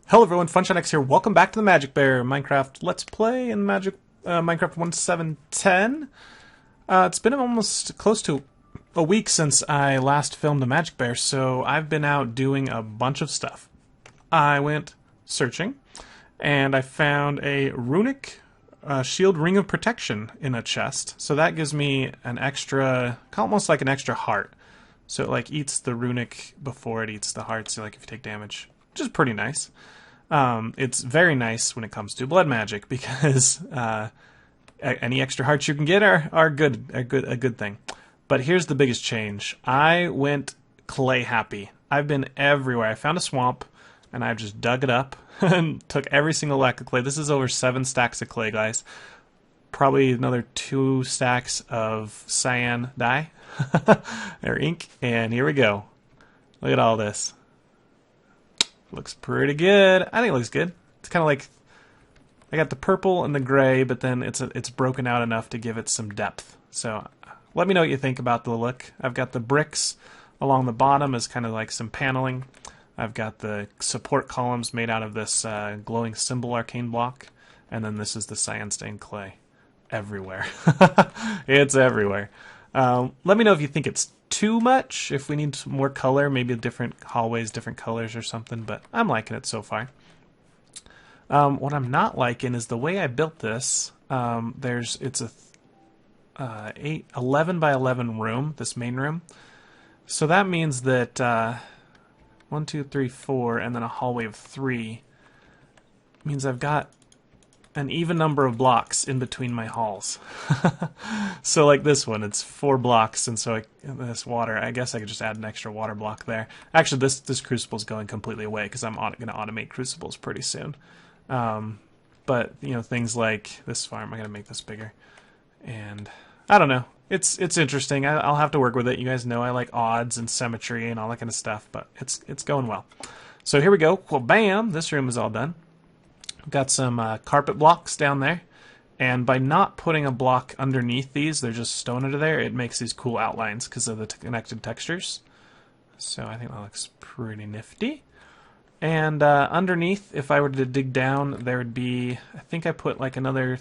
Hello everyone, FunshineX here. Welcome back to the Magic Bear Minecraft Let's Play in Minecraft 1.7.10. It's been almost close to a week since I last filmed the Magic Bear, so I've been out doing a bunch of stuff. I went searching, and I found a runic shield ring of protection in a chest. So that gives me an extra, almost like an extra heart. So it like eats the runic before it eats the hearts, so like if you take damage, which is pretty nice. It's very nice when it comes to blood magic because any extra hearts you can get are a good thing. But here's the biggest change. I went clay happy. I've been everywhere. I found a swamp and I've just dug it up and took every single lack of clay. This is over 7 stacks of clay, guys. Probably another 2 stacks of cyan dye or ink, and here we go. Look at all this. Looks pretty good. I think it looks good. It's kind of like I got the purple and the gray, but then it's broken out enough to give it some depth. So let me know what you think about the look. I've got the bricks along the bottom as kind of like some paneling. I've got the support columns made out of this glowing symbol arcane block, and then this is the cyan stained clay. Everywhere. It's everywhere. Let me know if you think it's too much, if we need some more color, maybe different hallways, different colors or something, but I'm liking it so far. What I'm not liking is the way I built this. It's a 11 by 11 room, this main room. So that means that 1, 2, 3, 4, and then a hallway of 3 means I've got an even number of blocks in between my halls. So like this one, it's 4 blocks, and so this water, I guess I could just add an extra water block there. Actually, this crucible's going completely away because I'm going to automate crucibles pretty soon. But you know, things like this farm, I'm going to make this bigger. And I don't know. It's interesting. I'll have to work with it. You guys know I like odds and symmetry and all that kind of stuff, but it's going well. So here we go. Well, bam! This room is all done. Got some carpet blocks down there, and by not putting a block underneath these, they're just stone under there, it makes these cool outlines because of the connected textures. So I think that looks pretty nifty. And underneath, if I were to dig down, there would be, I think I put like another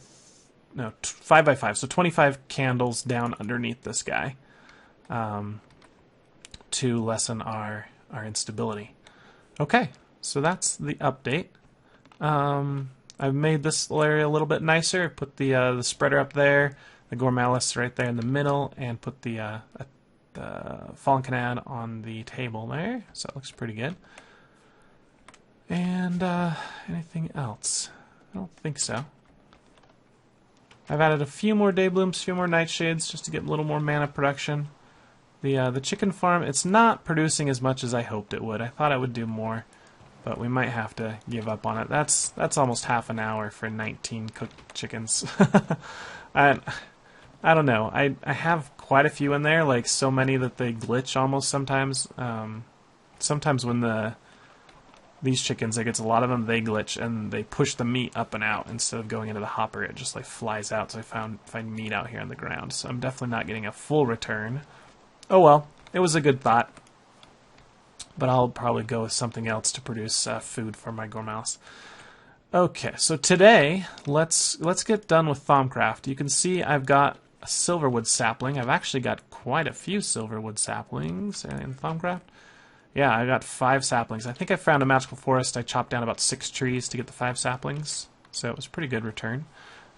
5 by 5, so 25 candles down underneath this guy to lessen our instability. Okay, so that's the update. I've made this area a little bit nicer. Put the spreader up there, the Gormalis right there in the middle, and put the Fallen Canad on the table there. So it looks pretty good. And anything else? I don't think so. I've added a few more day blooms, a few more nightshades, just to get a little more mana production. The chicken farm, it's not producing as much as I hoped it would. I thought it would do more, but we might have to give up on it. That's almost half an hour for 19 cooked chickens. I don't know. I have quite a few in there, like so many that they glitch almost sometimes. Sometimes when these chickens, it gets a lot of them, they glitch and they push the meat up and out instead of going into the hopper. It just like flies out. So I find meat out here on the ground. So I'm definitely not getting a full return. Oh well, it was a good thought. But I'll probably go with something else to produce food for my Gormalis. Okay, so today, let's get done with Thaumcraft. You can see I've got a silverwood sapling. I've actually got quite a few silverwood saplings in Thaumcraft. Yeah, I got 5 saplings. I think I found a magical forest. I chopped down about 6 trees to get the 5 saplings. So it was a pretty good return.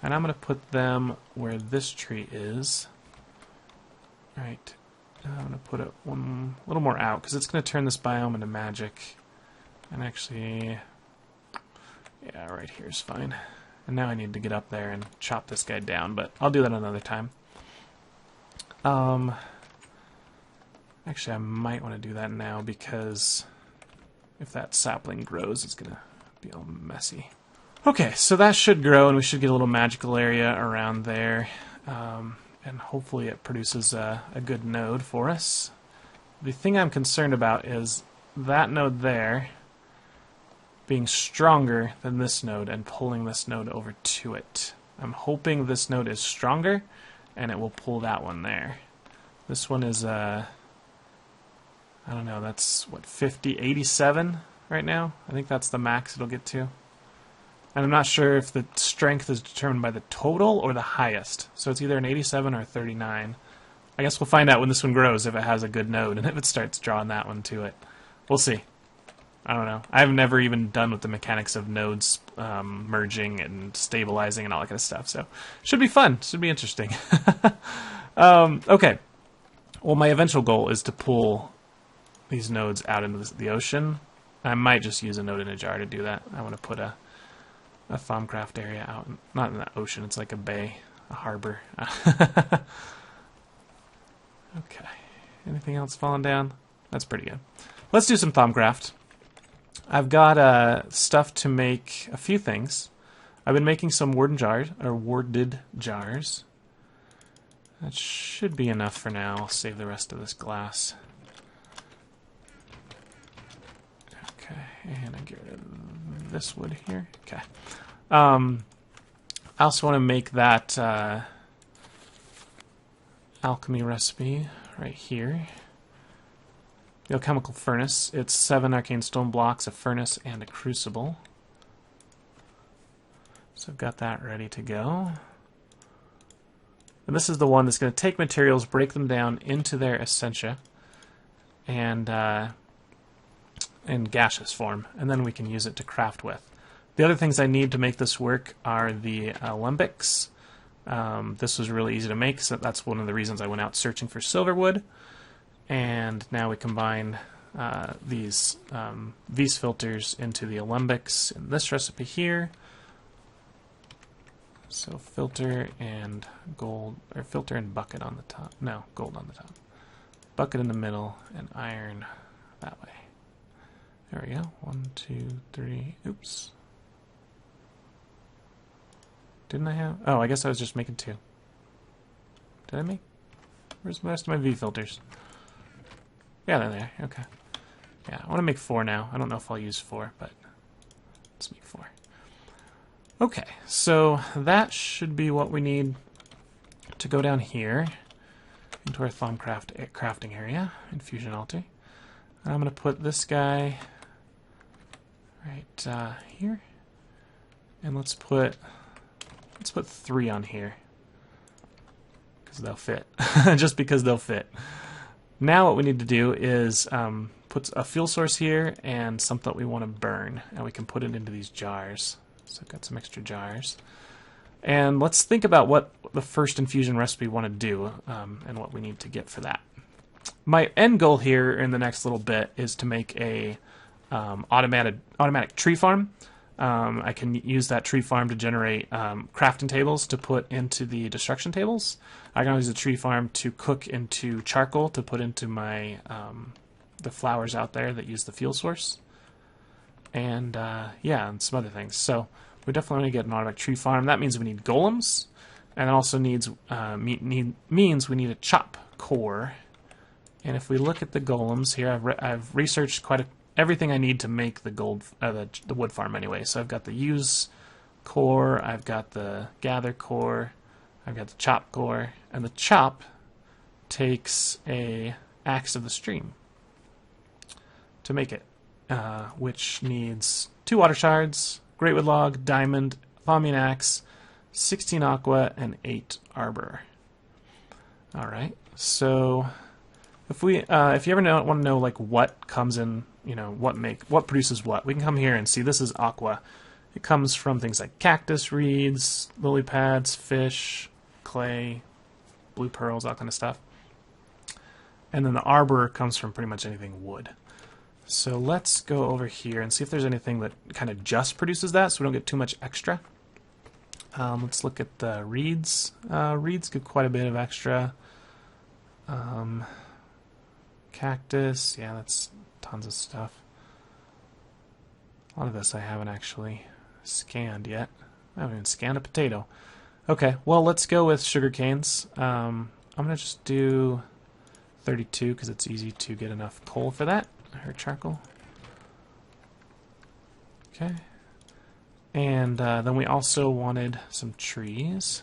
And I'm going to put them where this tree is. Alright. I'm going to put it a little more out, because it's going to turn this biome into magic. And actually, yeah, right here is fine. And now I need to get up there and chop this guy down, but I'll do that another time. Actually, I might want to do that now, because if that sapling grows, it's going to be all messy. Okay, so that should grow, and we should get a little magical area around there. And hopefully it produces a good node for us. The thing I'm concerned about is that node there being stronger than this node and pulling this node over to it. I'm hoping this node is stronger and it will pull that one there. This one is, I don't know, that's what, 87? right now. I think that's the max it'll get to. And I'm not sure if the strength is determined by the total or the highest. So it's either an 87 or a 39. I guess we'll find out when this one grows if it has a good node and if it starts drawing that one to it. We'll see. I don't know. I've never even done with the mechanics of nodes merging and stabilizing and all that kind of stuff. So should be fun. Should be interesting. Okay. Well, my eventual goal is to pull these nodes out into the ocean. I might just use a node in a jar to do that. I want to put a Thaumcraft area out. Not in the ocean. It's like a bay, a harbor. Okay. Anything else falling down? That's pretty good. Let's do some Thaumcraft. I've got stuff to make a few things. I've been making some warded jars. That should be enough for now. I'll save the rest of this glass. Okay, and I get rid of this wood here. Okay. I also want to make that alchemy recipe right here. The alchemical furnace. It's 7 arcane stone blocks, a furnace, and a crucible. So I've got that ready to go. And this is the one that's going to take materials, break them down into their essentia, and in gaseous form, and then we can use it to craft with. The other things I need to make this work are the alembics. This was really easy to make, so that's one of the reasons I went out searching for silverwood. And now we combine these filters into the alembics in this recipe here. So filter and gold, or filter and bucket on the top. No, gold on the top. Bucket in the middle, and iron that way. There we go. 1, 2, 3. Oops. Didn't I have? Oh, I guess I was just making 2. Did I make? Where's the rest of my V filters? Yeah, they're there. Okay. Yeah, I want to make 4 now. I don't know if I'll use 4, but let's make 4. Okay, so that should be what we need to go down here into our Thaumcraft crafting area, Infusion altar. And I'm going to put this guy right here, and let's put 3 on here because they'll fit. Just because they'll fit. Now what we need to do is put a fuel source here and something that we want to burn, and we can put it into these jars. So I've got some extra jars. And let's think about what the first infusion recipe we want to do and what we need to get for that. My end goal here in the next little bit is to make a automatic tree farm. I can use that tree farm to generate crafting tables to put into the destruction tables. I can use the tree farm to cook into charcoal to put into my the flowers out there that use the fuel source. And yeah, and some other things. So we definitely want to get an automatic tree farm. That means we need golems, and it also means we need a chop core. And if we look at the golems here, I've researched everything I need to make the the wood farm anyway. So I've got the use core, I've got the gather core, I've got the chop core, and the chop takes a axe of the stream to make it. Which needs 2 water shards, great wood log, diamond, Thaumian axe, 16 aqua, and 8 arbor. All right. So if you ever want to know like what comes in, what produces what, we can come here and see this is aqua. It comes from things like cactus reeds, lily pads, fish, clay, blue pearls, all kind of stuff. And then the arbor comes from pretty much anything wood. So let's go over here and see if there's anything that kind of just produces that so we don't get too much extra. Let's look at the reeds. Reeds get quite a bit of extra. Cactus, yeah, that's tons of stuff. A lot of this I haven't actually scanned yet. I haven't even scanned a potato. Okay, well, let's go with sugar canes. I'm going to just do 32 because it's easy to get enough coal for that. Or charcoal. Okay. And then we also wanted some trees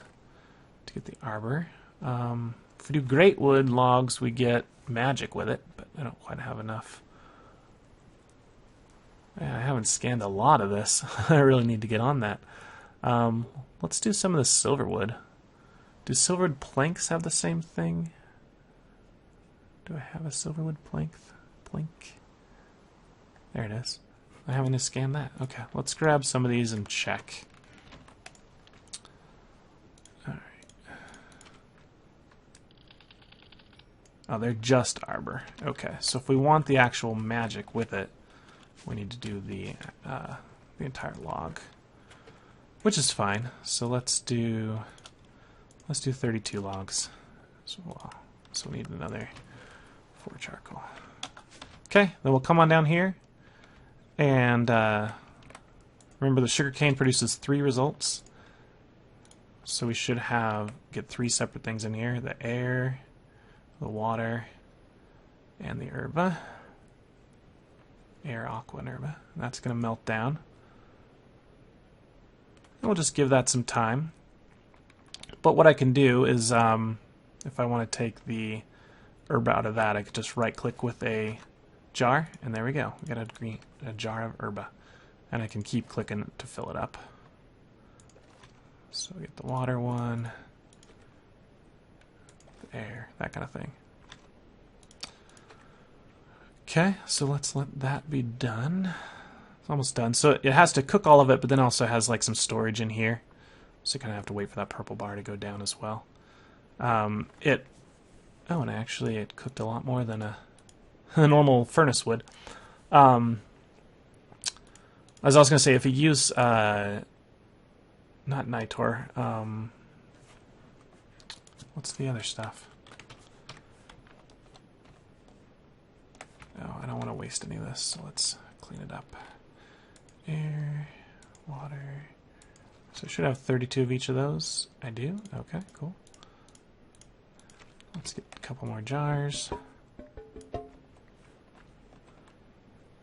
to get the arbor. If we do great wood logs, we get magic with it, but I don't quite have enough. I haven't scanned a lot of this. I really need to get on that. Let's do some of the silverwood. Do silverwood planks have the same thing? Do I have a silverwood plank? There it is. I'm having to scan that. Okay, let's grab some of these and check. Alright. Oh, they're just arbor. Okay, so if we want the actual magic with it, we need to do the entire log, which is fine. So let's do 32 logs. So we need another 4 charcoal. Okay, then we'll come on down here, and remember the sugarcane produces 3 results, so we should get 3 separate things in here: the air, the water, and the herba. Air, aqua, and herba. And that's going to melt down. And we'll just give that some time. But what I can do is, if I want to take the herba out of that, I could just right-click with a jar, and there we go. We got a jar of herba. And I can keep clicking to fill it up. So we get the water one, the air, that kind of thing. Okay, so let's let that be done. It's almost done. So it has to cook all of it, but then also has like some storage in here. So you kind of have to wait for that purple bar to go down as well. Oh, and actually it cooked a lot more than a normal furnace would. As I was going to say, if you use, not Nitor, what's the other stuff? Oh, I don't want to waste any of this, so let's clean it up. Air, water. So I should have 32 of each of those. I do? Okay, cool. Let's get a couple more jars.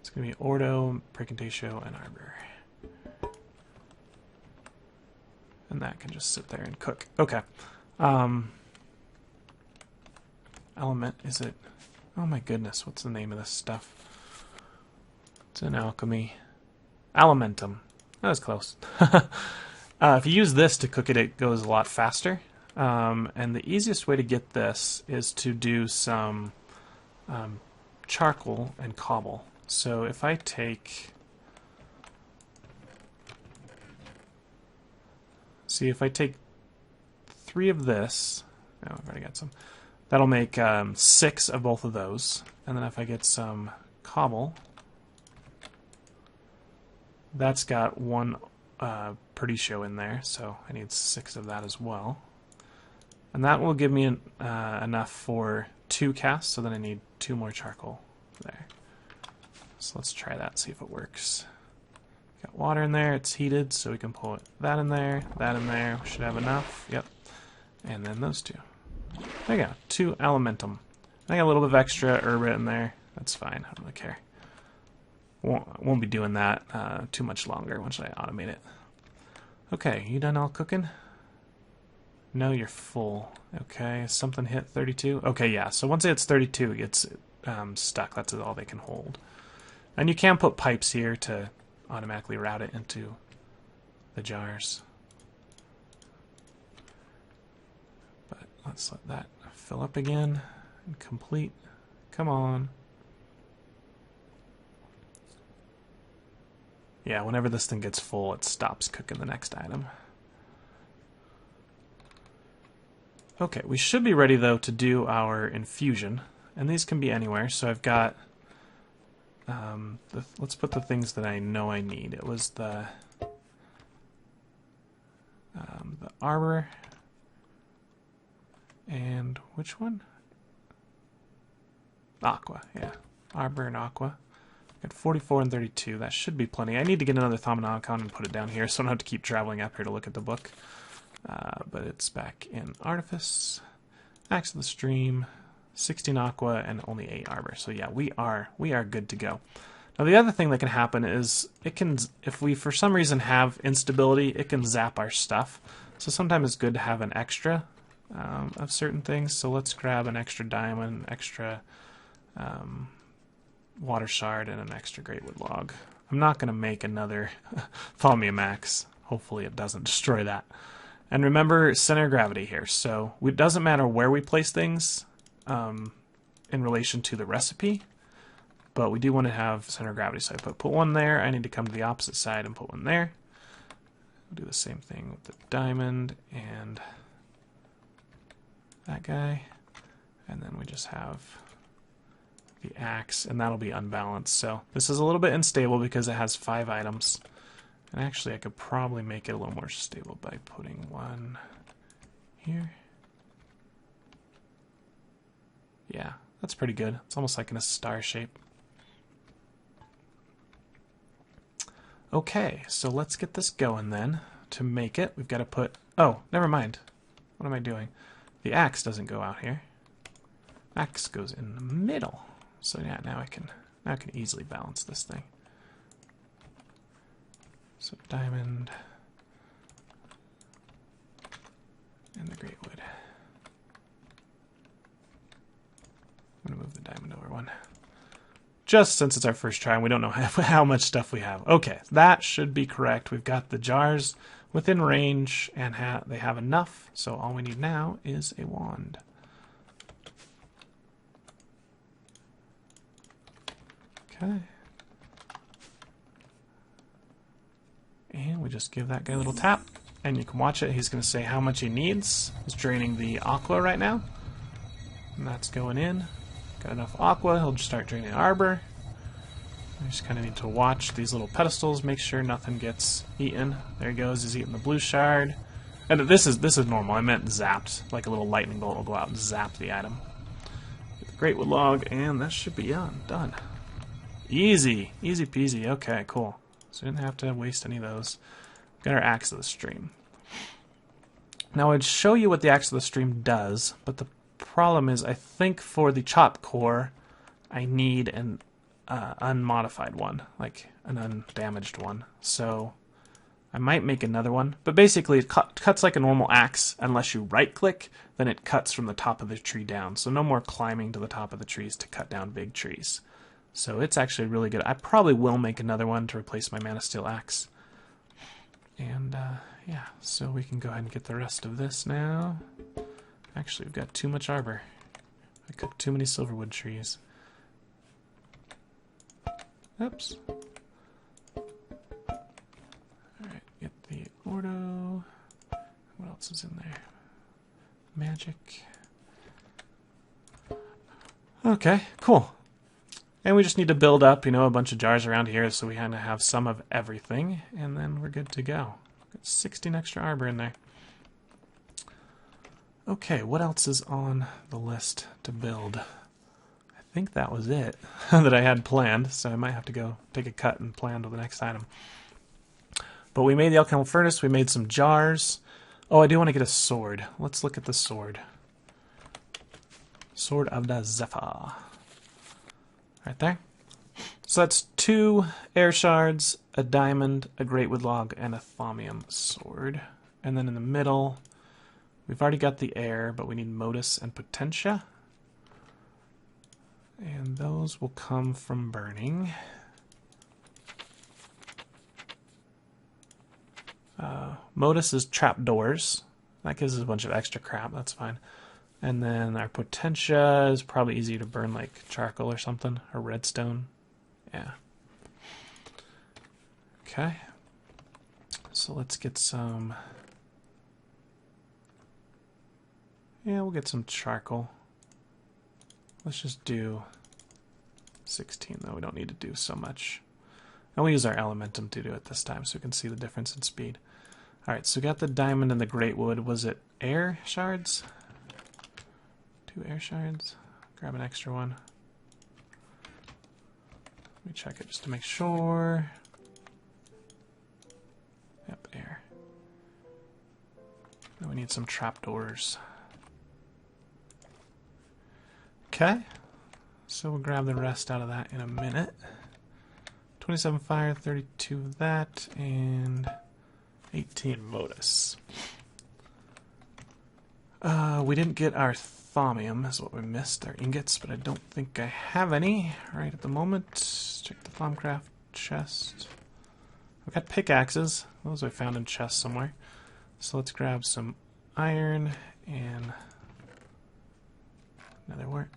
It's going to be Ordo, Precantatio, and Arbor. And that can just sit there and cook. Okay. Element, is it... Oh my goodness, what's the name of this stuff? It's in alchemy. Alimentum. That was close. If you use this to cook it, it goes a lot faster. And the easiest way to get this is to do some charcoal and cobble. So if I take... See, if I take 3 of this... Oh, I've already got some. That'll make 6 of both of those. And then if I get some cobble, that's got 1 Perdicio in there, so I need 6 of that as well. And that will give me enough for 2 casts, so then I need 2 more charcoal there. So let's try that, see if it works. Got water in there, it's heated, so we can put that in there, we should have enough, yep. And then those 2. There you go, 2 Alimentum. I got a little bit of extra herba in there. That's fine, I don't really care. Won't be doing that too much longer once I automate it. Okay, you done all cooking? No, you're full. Okay, something hit 32? Okay, yeah, so once it hits 32, it gets stuck. That's all they can hold. And you can put pipes here to automatically route it into the jars. But let's let that fill up again and complete. Come on. Yeah, whenever this thing gets full, it stops cooking the next item. Okay, we should be ready, though, to do our infusion. And these can be anywhere, so I've got... let's put the things that I know I need. It was the arbor, and which one? Aqua, yeah. Arbor and aqua. Got 44 and 32. That should be plenty. I need to get another Thaumanomicon and put it down here, so I don't have to keep traveling up here to look at the book. But it's back in Artifice. Axe of the Stream, 16 aqua, and only 8 arbor. So yeah, we are good to go. Now the other thing that can happen is it can, if we for some reason have instability, it can zap our stuff. So sometimes it's good to have an extra of certain things. So let's grab an extra diamond, extra water shard, and an extra greatwood log. I'm not going to make another Thaumium axe. Hopefully it doesn't destroy that. And remember, center of gravity here. So it doesn't matter where we place things in relation to the recipe, but we do want to have center of gravity. So I put one there. I need to come to the opposite side and put one there. We'll do the same thing with the diamond and that guy. And then we just have the axe, and that'll be unbalanced. So this is a little bit unstable because it has 5 items. And actually I could probably make it a little more stable by putting one here. Yeah, that's pretty good. It's almost like in a star shape. Okay, so let's get this going then. To make it, we've got to put... Oh, never mind. What am I doing? The axe doesn't go out here. Axe goes in the middle. So yeah, now I can easily balance this thing. So diamond and the great wood. I'm gonna move the diamond over one. Just since it's our first try and we don't know how much stuff we have. Okay, that should be correct. We've got the jars within range and they have enough. So all we need now is a wand. Okay. And we just give that guy a little tap, and you can watch it. He's going to say how much he needs. He's draining the aqua right now, and that's going in. Got enough aqua, he'll just start draining arbor. I just kind of need to watch these little pedestals, make sure nothing gets eaten. There he goes, he's eating the blue shard. And this is normal, I meant zapped, like a little lightning bolt will go out and zap the item. Get the great wood log, and that should be done. Easy, easy peasy, okay, cool. So we didn't have to waste any of those. Got our Axe of the Stream. Now I'd show you what the Axe of the Stream does, but the problem is I think for the chop core I need an unmodified one, like an undamaged one. So I might make another one, but basically it cuts like a normal axe. Unless you right click, then it cuts from the top of the tree down. So no more climbing to the top of the trees to cut down big trees. So it's actually really good. I probably will make another one to replace my Mana Steel axe. And yeah, so we can go ahead and get the rest of this now. Actually, we've got too much arbor. I cut too many silverwood trees. Oops. Alright, get the Ordo. What else is in there? Magic. Okay, cool. And we just need to build up, a bunch of jars around here so we kind of have some of everything, and then we're good to go. Got 16 extra arbor in there. Okay, what else is on the list to build? I think that was it that I had planned, so I might have to go take a cut and plan to the next item. But we made the alchemical furnace, we made some jars. Oh, I do want to get a sword. Let's look at the sword. Sword of the Zephyr. Right there. So that's 2 air shards, a diamond, a great wood log, and a thaumium sword. And then in the middle, we've already got the air, but we need modus and potentia. And those will come from burning. Modus is trapdoors. That gives us a bunch of extra crap, that's fine. And then our potentia is probably easy to burn, like charcoal or something, or redstone. Yeah. Okay. So let's get some... Yeah, we'll get some charcoal. Let's just do 16, though. We don't need to do so much. And we'll use our elementum to do it this time so we can see the difference in speed. Alright, so we got the diamond and the great wood. Was it air shards? 2 air shards. Grab an extra one. Let me check it just to make sure. Yep, air. Now we need some trapdoors. Okay. So we'll grab the rest out of that in a minute. 27 fire, 32 of that, and 18 modus. We didn't get our thaumium, is what we missed, our ingots, but I don't think I have any right at the moment. Check the Thaumcraft. chest. I've got pickaxes. Those I found in chests somewhere. So let's grab some iron and another wart.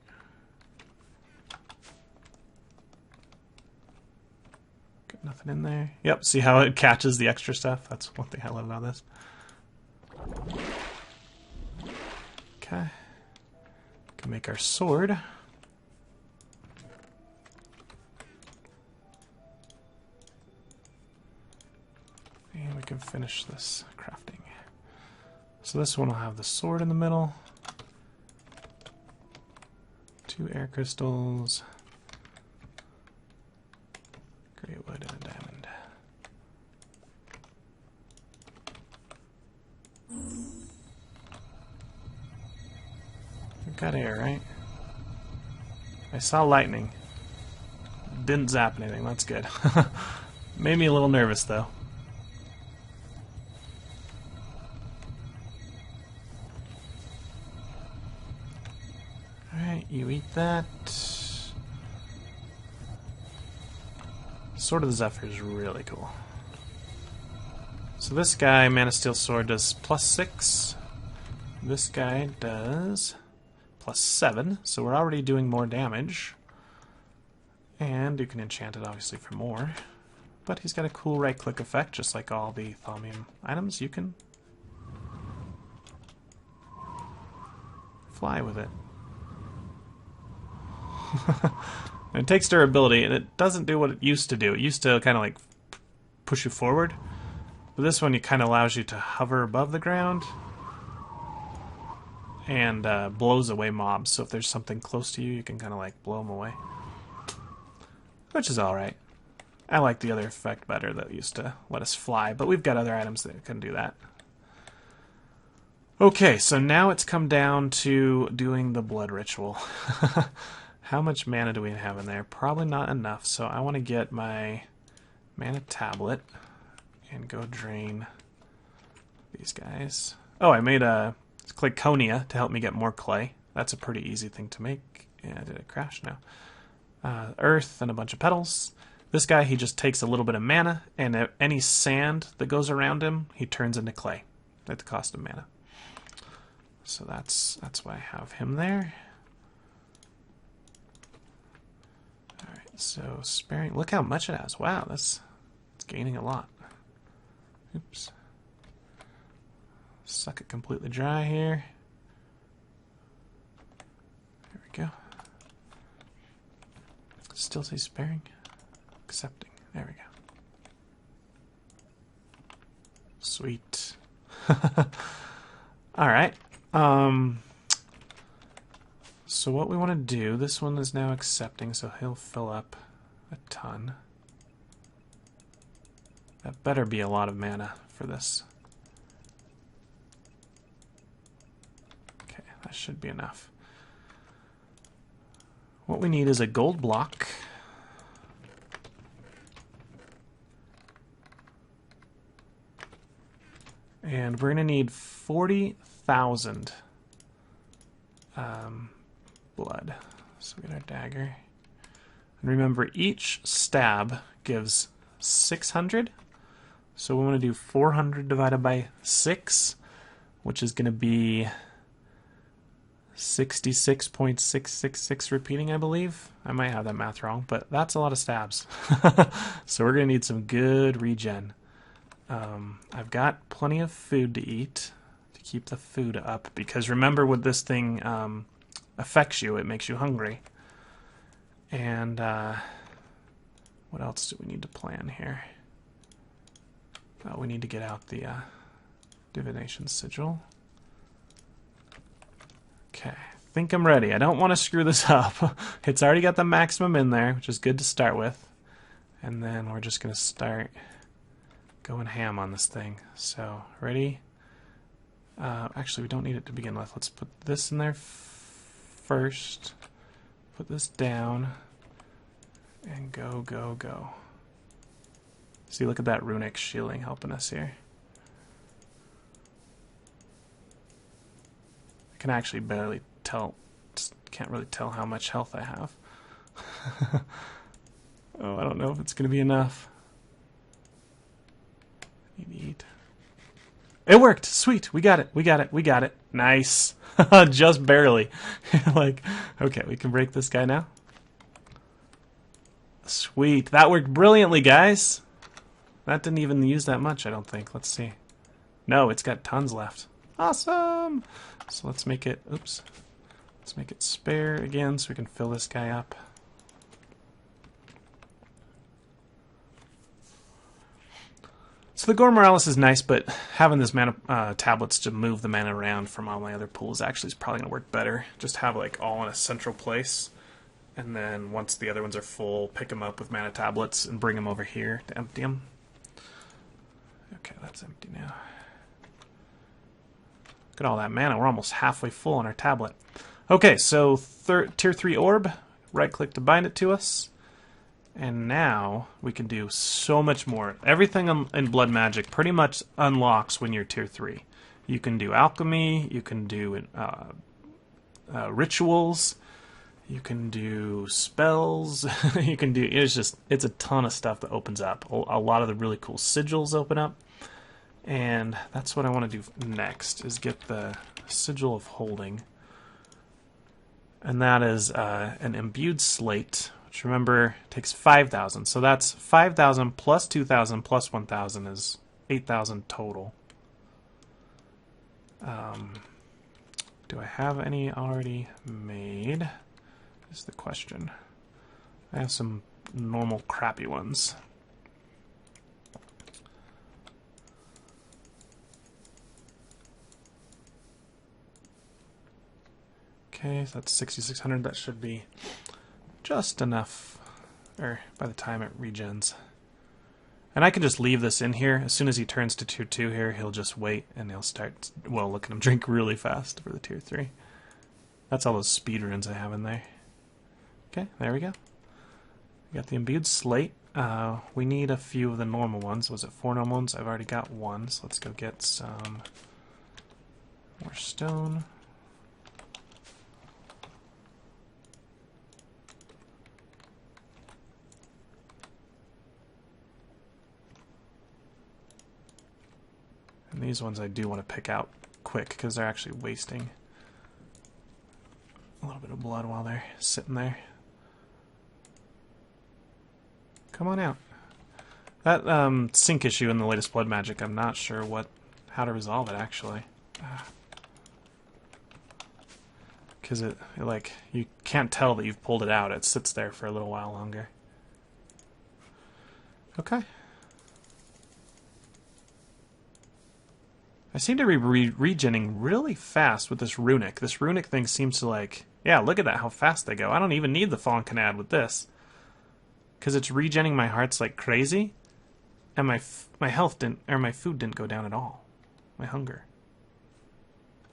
Got nothing in there. Yep, see how it catches the extra stuff? That's one thing I love about this. Okay. Can make our sword. And we can finish this crafting. So this one will have the sword in the middle. 2 air crystals. Grey wood and a diamond. We've got air, right? I saw lightning. Didn't zap anything, that's good. Made me a little nervous though. Alright, you eat that. Sword of the Zephyr is really cool. So this guy, Man of Steel Sword, does +6. This guy does +7, so we're already doing more damage. And you can enchant it, obviously, for more. But he's got a cool right-click effect, just like all the Thaumium items. You can fly with it. It takes durability, and it doesn't do what it used to do. It used to kind of like push you forward. But this one, it kind of allows you to hover above the ground and blows away mobs. So if there's something close to you, you can kind of like blow them away. Which is alright. I like the other effect better that used to let us fly, but we've got other items that can do that. Okay, so now it's come down to doing the blood ritual. How much mana do we have in there? Probably not enough, so I want to get my mana tablet and go drain these guys. Oh, I made a Clayconia to help me get more clay. That's a pretty easy thing to make. Yeah, did it crash? No. Earth and a bunch of petals. This guy, he just takes a little bit of mana, and any sand that goes around him, he turns into clay at the cost of mana. So that's why I have him there. Alright, so sparing. Look how much it has. Wow, it's gaining a lot. Oops. Suck it completely dry here. There we go. Still say sparing. Accepting. There we go. Sweet. Alright. So what we want to do, this one is now accepting, so he'll fill up a ton. That better be a lot of mana for this. Okay, that should be enough. What we need is a gold block. And we're going to need 40,000 blood. So we get our dagger. And remember, each stab gives 600. So we want to do 400 divided by 6, which is going to be 66.666 repeating, I believe. I might have that math wrong, but that's a lot of stabs. So we're going to need some good regen. I've got plenty of food to eat to keep the food up, because remember, what this thing affects you, it makes you hungry. And what else do we need to plan here? We need to get out the divination sigil. Okay, I think I'm ready. I don't want to screw this up. It's already got the maximum in there, which is good to start with. And then we're just going to start going ham on this thing. So, ready? Actually, we don't need it to begin with. Let's put this in there first. Put this down. And go, go, go. See, look at that runic shielding helping us here. I can actually barely tell, can't really tell how much health I have. Oh, I don't know if it's going to be enough. I need to eat. It worked! Sweet! We got it! We got it! We got it! Nice! Just barely. Like, okay, we can break this guy now. Sweet. That worked brilliantly, guys. That didn't even use that much, I don't think. Let's see. No, it's got tons left. Awesome! So let's make it, oops. Let's make it spare again so we can fill this guy up. So the Gore Morales is nice, but having this mana tablets to move the mana around from all my other pools actually is probably going to work better. Just have like all in a central place, and then once the other ones are full, pick them up with mana tablets and bring them over here to empty them. Okay, that's empty now. Look at all that mana. We're almost halfway full on our tablet. Okay, so tier 3 orb. Right-click to bind it to us. And now we can do so much more. Everything in Blood Magic pretty much unlocks when you're tier 3. You can do alchemy, you can do rituals, you can do spells, you can do, it's a ton of stuff that opens up. A lot of the really cool sigils open up. And that's what I want to do next, is get the Sigil of Holding. And that is an imbued slate, which remember takes 5,000. So that's 5,000 plus 2,000 plus 1,000 is 8,000 total. Do I have any already made? Is the question. I have some normal crappy ones. Okay, so that's 6,600. That should be just enough, or by the time it regens. And I can just leave this in here. As soon as he turns to tier 2 here, he'll just wait and he'll start, well, look at him drink really fast for the tier 3. That's all those speed runes I have in there. Okay, there we go. We got the imbued slate. We need a few of the normal ones. Was it 4 normal ones? I've already got one, so let's go get some more stone. And these ones I do want to pick out quick because they're actually wasting a little bit of blood while they're sitting there. Come on out. That sync issue in the latest Blood Magic, I'm not sure how to resolve it actually. Because it like, you can't tell that you've pulled it out. It sits there for a little while longer. Okay. I seem to be regenning really fast with this runic. This runic thing seems to like, yeah, look at that, how fast they go. I don't even need the Fallen Canad with this. Because it's regenning my hearts like crazy. And my health didn't, or my food didn't go down at all. My hunger.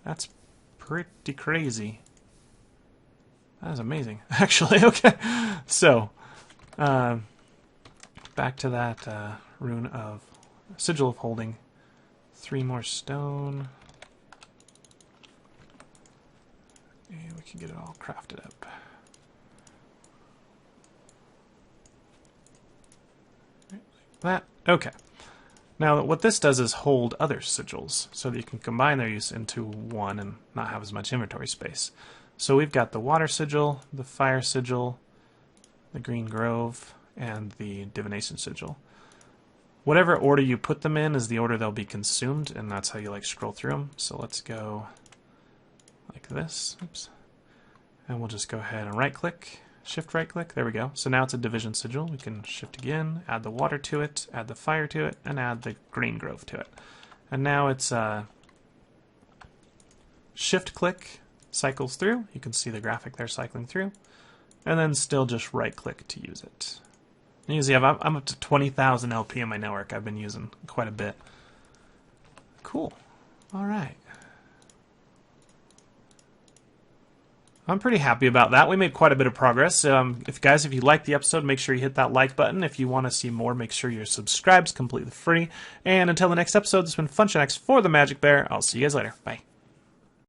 That's pretty crazy. That is amazing, actually. Okay, so, back to that rune of Sigil of Holding. 3 more stone. And we can get it all crafted up. Right, like that. Okay. Now what this does is hold other sigils so that you can combine their use into one and not have as much inventory space. So we've got the water sigil, the fire sigil, the green grove, and the divination sigil. Whatever order you put them in is the order they'll be consumed, and that's how you like scroll through them. So let's go like this. Oops. And we'll just go ahead and right click, shift right click. There we go. So now it's a division sigil. We can shift again, add the water to it, add the fire to it, and add the green grove to it. And now it's shift click cycles through. You can see the graphic there cycling through. And then still just right click to use it. And you see I'm up to 20,000 LP in my network. I've been using quite a bit. Cool. All right. I'm pretty happy about that. We made quite a bit of progress. If you liked the episode, make sure you hit that like button. If you want to see more, make sure you're subscribed. It's completely free. And until the next episode, this has been FunshionX for the Magic Bear. I'll see you guys later. Bye.